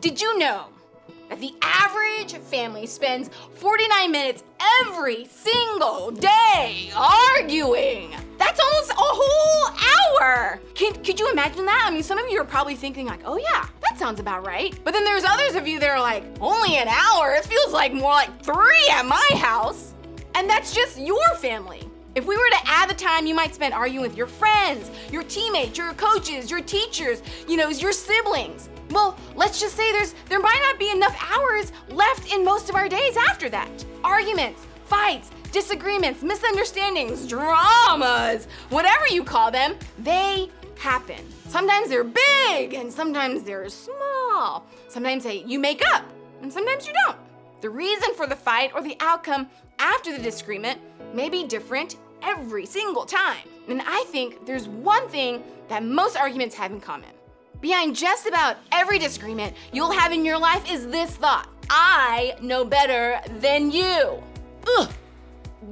Did you know that the average family spends 49 minutes every single day arguing? That's almost a whole hour. Could you imagine that? I mean, some of you are probably thinking like, oh yeah, that sounds about right. But then there's others of you that are like, only an hour? It feels like more like 3 at my house. And that's just your family. If we were to add the time you might spend arguing with your friends, your teammates, your coaches, your teachers, your siblings, well, let's just say there might not be enough hours left in most of our days after that. Arguments, fights, disagreements, misunderstandings, dramas, whatever you call them, they happen. Sometimes they're big and sometimes they're small. Sometimes you make up and sometimes you don't. The reason for the fight or the outcome after the disagreement may be different every single time. And I think there's one thing that most arguments have in common. Behind just about every disagreement you'll have in your life is this thought: I know better than you. Ugh,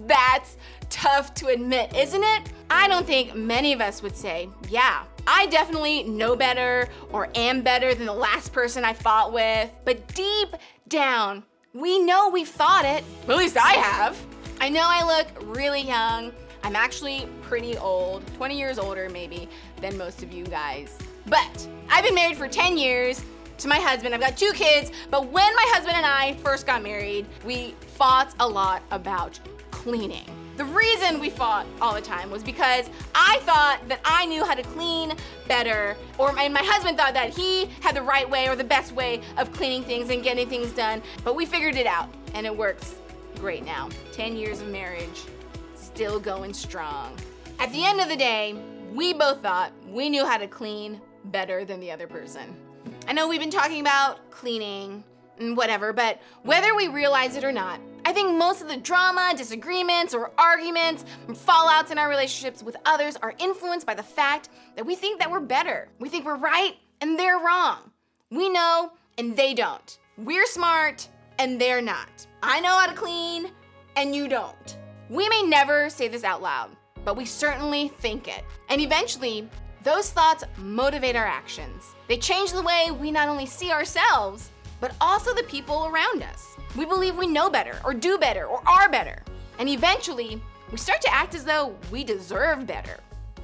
that's tough to admit, isn't it? I don't think many of us would say, yeah, I definitely know better or am better than the last person I fought with. But deep down, we know we've thought it. At least I have. I know I look really young. I'm actually pretty old, 20 years older maybe than most of you guys. But I've been married for 10 years to my husband. I've got 2 kids, but when my husband and I first got married, we fought a lot about cleaning. The reason we fought all the time was because I thought that I knew how to clean better, and my husband thought that he had the right way or the best way of cleaning things and getting things done, but we figured it out and it works great now. 10 years of marriage, still going strong. At the end of the day, we both thought we knew how to clean better than the other person. I know we've been talking about cleaning and whatever, but whether we realize it or not, I think most of the drama, disagreements, or arguments, and fallouts in our relationships with others are influenced by the fact that we think that we're better. We think we're right and they're wrong. We know and they don't. We're smart and they're not. I know how to clean and you don't. We may never say this out loud, but we certainly think it. And eventually, those thoughts motivate our actions. They change the way we not only see ourselves, but also the people around us. We believe we know better, or do better, or are better. And eventually, we start to act as though we deserve better.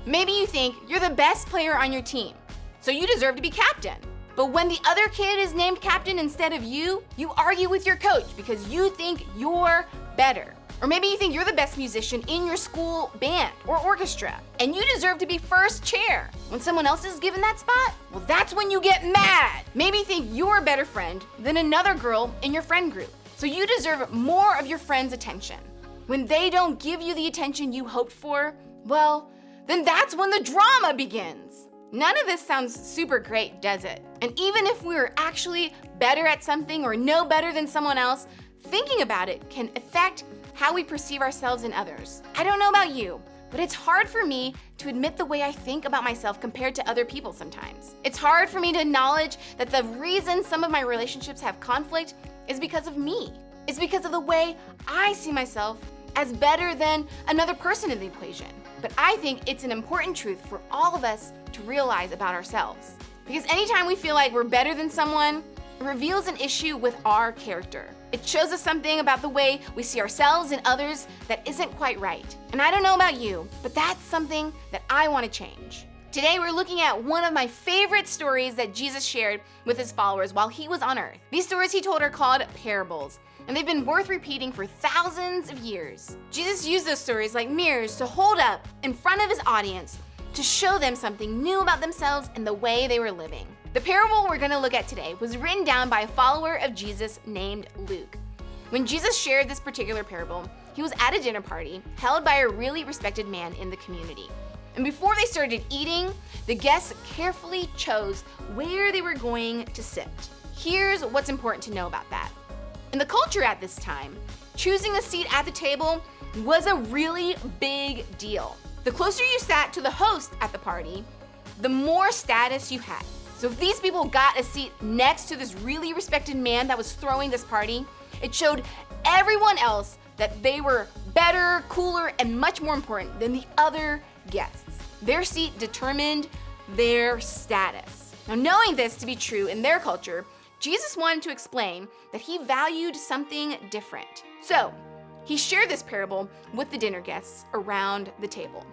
Maybe you think you're the best player on your team, so you deserve to be captain. But when the other kid is named captain instead of you, you argue with your coach because you think you're better. Or maybe you think you're the best musician in your school band or orchestra, and you deserve to be first chair. When someone else is given that spot, well, that's when you get mad. Maybe you think you're a better friend than another girl in your friend group, so you deserve more of your friend's attention. When they don't give you the attention you hoped for, well, then that's when the drama begins. None of this sounds super great, does it? And even if we're actually better at something or know better than someone else, thinking about it can affect how we perceive ourselves and others. I don't know about you, but it's hard for me to admit the way I think about myself compared to other people sometimes. It's hard for me to acknowledge that the reason some of my relationships have conflict is because of me. It's because of the way I see myself as better than another person in the equation. But I think it's an important truth for all of us to realize about ourselves. Because anytime we feel like we're better than someone, it reveals an issue with our character. It shows us something about the way we see ourselves and others that isn't quite right. And I don't know about you, but that's something that I want to change. Today we're looking at one of my favorite stories that Jesus shared with his followers while he was on earth. These stories he told are called parables, and they've been worth repeating for thousands of years. Jesus used those stories like mirrors to hold up in front of his audience to show them something new about themselves and the way they were living. The parable we're going to look at today was written down by a follower of Jesus named Luke. When Jesus shared this particular parable, he was at a dinner party held by a really respected man in the community. And before they started eating, the guests carefully chose where they were going to sit. Here's what's important to know about that. In the culture at this time, choosing a seat at the table was a really big deal. The closer you sat to the host at the party, the more status you had. So if these people got a seat next to this really respected man that was throwing this party, it showed everyone else that they were better, cooler, and much more important than the other guests. Their seat determined their status. Now, knowing this to be true in their culture, Jesus wanted to explain that he valued something different. So he shared this parable with the dinner guests around the table.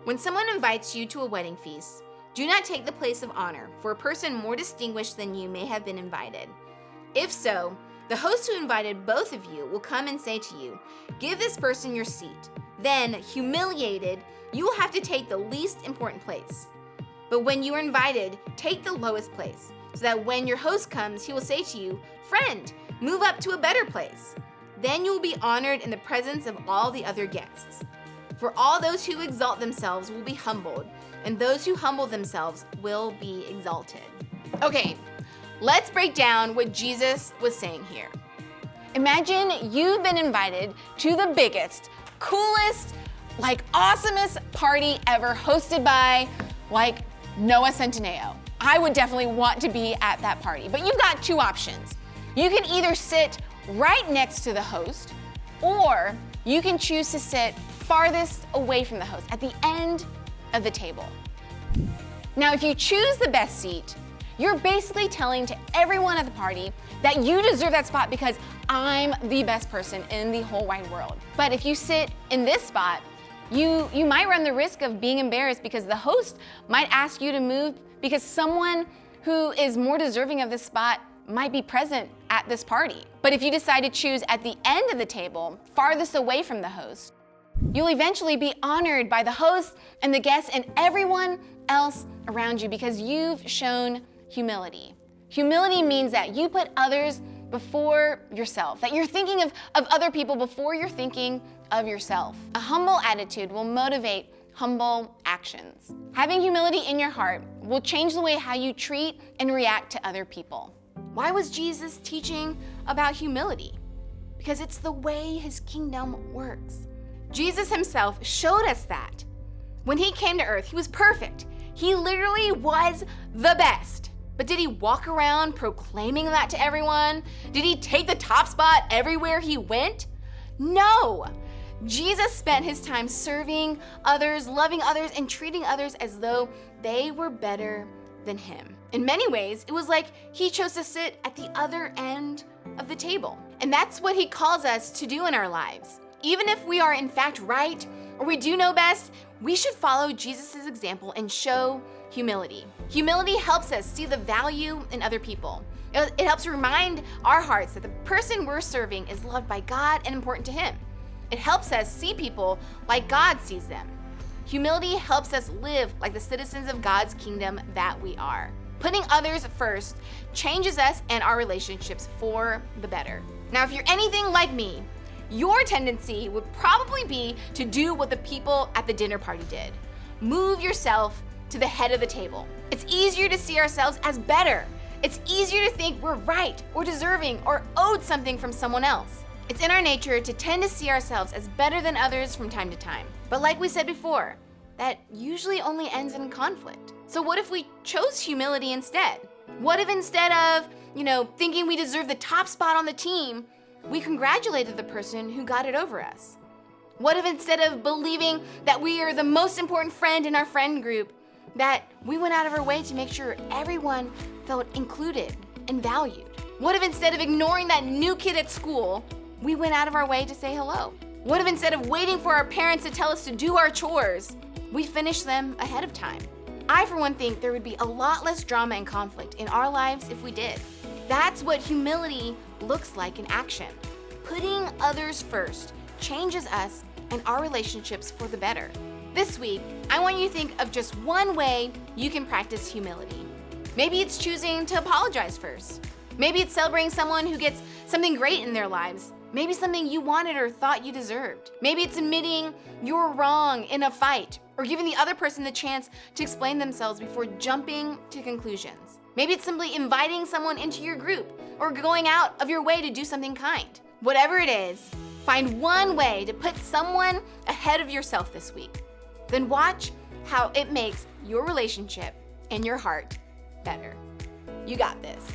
When someone invites you to a wedding feast, do not take the place of honor, for a person more distinguished than you may have been invited. If so, the host who invited both of you will come and say to you, "Give this person your seat." Then, humiliated, you will have to take the least important place. But when you are invited, take the lowest place, so that when your host comes, he will say to you, "Friend, move up to a better place." Then you will be honored in the presence of all the other guests. For all those who exalt themselves will be humbled, and those who humble themselves will be exalted. Okay, let's break down what Jesus was saying here. Imagine you've been invited to the biggest, coolest, awesomest party ever hosted by, Noah Centineo. I would definitely want to be at that party, but you've got two options. You can either sit right next to the host, or you can choose to sit farthest away from the host at the end of the table. Now, if you choose the best seat, you're basically telling to everyone at the party that you deserve that spot because I'm the best person in the whole wide world. But if you sit in this spot, you might run the risk of being embarrassed because the host might ask you to move because someone who is more deserving of this spot might be present at this party. But if you decide to choose at the end of the table, farthest away from the host, you'll eventually be honored by the host and the guests and everyone else around you because you've shown humility. Humility means that you put others before yourself, that you're thinking of other people before you're thinking of yourself. A humble attitude will motivate humble actions. Having humility in your heart will change the way how you treat and react to other people. Why was Jesus teaching about humility? Because it's the way his kingdom works. Jesus himself showed us that. When he came to earth, he was perfect. He literally was the best. But did he walk around proclaiming that to everyone? Did he take the top spot everywhere he went? No. Jesus spent his time serving others, loving others, and treating others as though they were better than him. In many ways, it was like he chose to sit at the other end of the table. And that's what he calls us to do in our lives. Even if we are in fact right or we do know best, we should follow Jesus' example and show humility. Humility helps us see the value in other people. It helps remind our hearts that the person we're serving is loved by God and important to him. It helps us see people like God sees them. Humility helps us live like the citizens of God's kingdom that we are. Putting others first changes us and our relationships for the better. Now, if you're anything like me, your tendency would probably be to do what the people at the dinner party did. Move yourself to the head of the table. It's easier to see ourselves as better. It's easier to think we're right or deserving or owed something from someone else. It's in our nature to tend to see ourselves as better than others from time to time. But like we said before, that usually only ends in conflict. So what if we chose humility instead? What if instead of, thinking we deserve the top spot on the team, we congratulated the person who got it over us? What if instead of believing that we are the most important friend in our friend group, that we went out of our way to make sure everyone felt included and valued? What if instead of ignoring that new kid at school, we went out of our way to say hello? What if instead of waiting for our parents to tell us to do our chores, we finished them ahead of time? I, for one, think there would be a lot less drama and conflict in our lives if we did. That's what humility looks like in action. Putting others first changes us and our relationships for the better. This week, I want you to think of just one way you can practice humility. Maybe it's choosing to apologize first. Maybe it's celebrating someone who gets something great in their lives. Maybe something you wanted or thought you deserved. Maybe it's admitting you're wrong in a fight or giving the other person the chance to explain themselves before jumping to conclusions. Maybe it's simply inviting someone into your group or going out of your way to do something kind. Whatever it is, find one way to put someone ahead of yourself this week. Then watch how it makes your relationship and your heart better. You got this.